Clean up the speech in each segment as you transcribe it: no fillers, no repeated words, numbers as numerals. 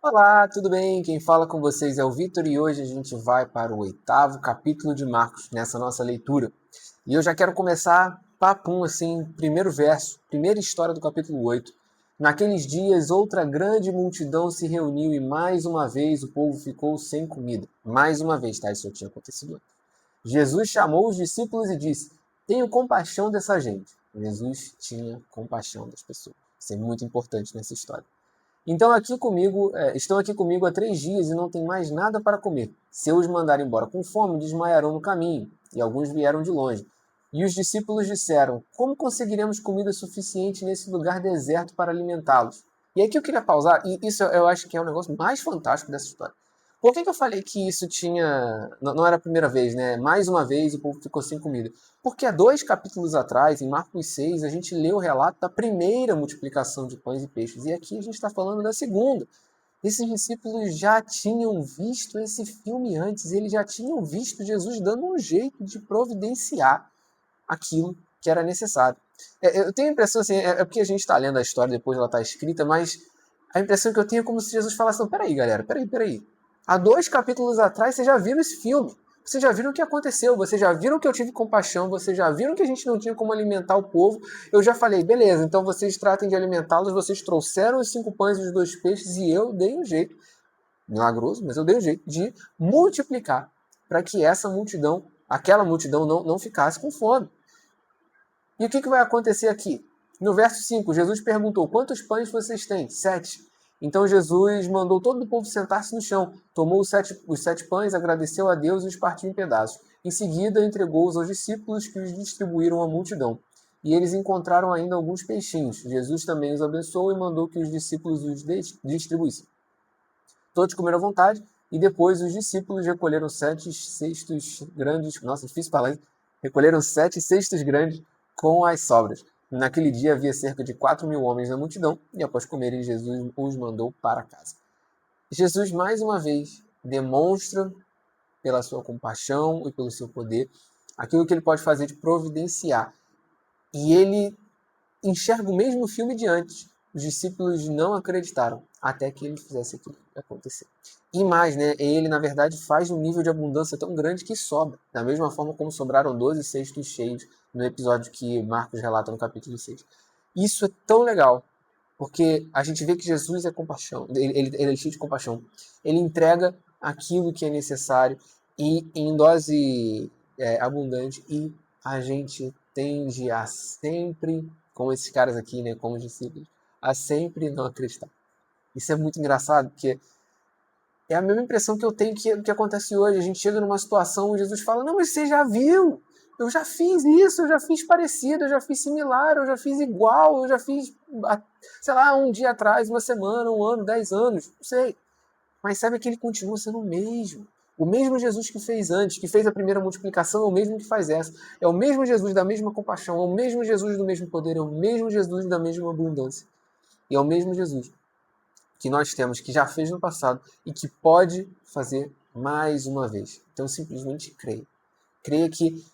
Olá, tudo bem? Quem fala com vocês é o Vitor e hoje a gente vai para o 8º capítulo de Marcos nessa nossa leitura. E eu já quero começar papum assim, primeiro verso, primeira história do capítulo 8. Naqueles dias, outra grande multidão se reuniu e mais uma vez o povo ficou sem comida. Mais uma vez, tá? Isso já tinha acontecido antes. Jesus chamou os discípulos e disse: Tenho compaixão dessa gente. Jesus tinha compaixão das pessoas. Isso é muito importante nessa história. Então estão aqui comigo há 3 dias e não têm mais nada para comer. Se eu os mandar embora com fome, desmaiarão no caminho. E alguns vieram de longe. E os discípulos disseram: Como conseguiremos comida suficiente nesse lugar deserto para alimentá-los? E aqui eu queria pausar, e isso eu acho que é o negócio mais fantástico dessa história. Por que eu falei que isso tinha. Não era a primeira vez, né? Mais uma vez o povo ficou sem comida. Porque há 2 capítulos atrás, em Marcos 6, a gente leu o relato da primeira multiplicação de pães e peixes. E aqui a gente está falando da segunda. Esses discípulos já tinham visto esse filme antes, eles já tinham visto Jesus dando um jeito de providenciar aquilo que era necessário. Eu tenho a impressão, assim, é porque a gente está lendo a história, depois ela está escrita, mas a impressão que eu tenho é como se Jesus falasse: não, peraí, galera, peraí. Há 2 capítulos atrás vocês já viram esse filme. Vocês já viram o que aconteceu, vocês já viram que eu tive compaixão, vocês já viram que a gente não tinha como alimentar o povo. Eu já falei, beleza, então vocês tratem de alimentá-los, vocês trouxeram os 5 pães e os 2 peixes e eu dei um jeito, milagroso, mas eu dei um jeito de multiplicar para que aquela multidão não ficasse com fome. E o que vai acontecer aqui? No verso 5, Jesus perguntou: Quantos pães vocês têm? 7. Então Jesus mandou todo o povo sentar-se no chão, tomou os 7 pães, agradeceu a Deus e os partiu em pedaços. Em seguida, entregou-os aos discípulos, que os distribuíram à multidão. E eles encontraram ainda alguns peixinhos. Jesus também os abençoou e mandou que os discípulos os distribuíssem. Todos comeram à vontade, e depois os discípulos recolheram 7 cestos grandes. Nossa, difícil falar isso. Recolheram 7 cestos grandes com as sobras. Naquele dia havia cerca de 4.000 homens na multidão, e após comerem, Jesus os mandou para casa. Jesus, mais uma vez, demonstra, pela sua compaixão e pelo seu poder, aquilo que ele pode fazer de providenciar. E ele enxerga o mesmo filme de antes. Os discípulos não acreditaram até que ele fizesse aquilo acontecer. E mais, né? Ele, na verdade, faz um nível de abundância tão grande que sobra. Da mesma forma como sobraram 12 cestos cheios no episódio que Marcos relata no capítulo 6. Isso é tão legal, porque a gente vê que Jesus é compaixão. Ele é cheio de compaixão. Ele entrega aquilo que é necessário e em dose abundante, e a gente tende a sempre, como esses caras aqui, né, como os discípulos, a sempre não acreditar. Isso é muito engraçado, porque é a mesma impressão que eu tenho que acontece hoje. A gente chega numa situação onde Jesus fala: Não, mas você já viu? Eu já fiz isso, eu já fiz parecido, eu já fiz similar, eu já fiz igual, eu já fiz, sei lá, um dia atrás, uma semana, um ano, 10 anos, não sei. Mas sabe que ele continua sendo o mesmo. O mesmo Jesus que fez antes, que fez a primeira multiplicação, é o mesmo que faz essa. É o mesmo Jesus da mesma compaixão, é o mesmo Jesus do mesmo poder, é o mesmo Jesus da mesma abundância. E é o mesmo Jesus que nós temos, que já fez no passado e que pode fazer mais uma vez. Então simplesmente creia. Creia que,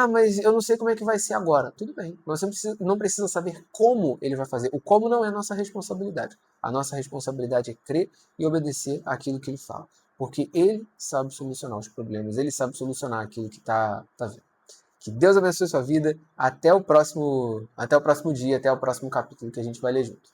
mas eu não sei como é que vai ser agora. Tudo bem, mas você não precisa saber como ele vai fazer. O como não é nossa responsabilidade. A nossa responsabilidade é crer e obedecer àquilo que ele fala. Porque ele sabe solucionar os problemas, ele sabe solucionar aquilo que está vendo. Que Deus abençoe a sua vida. Até o próximo dia, até o próximo capítulo que a gente vai ler junto.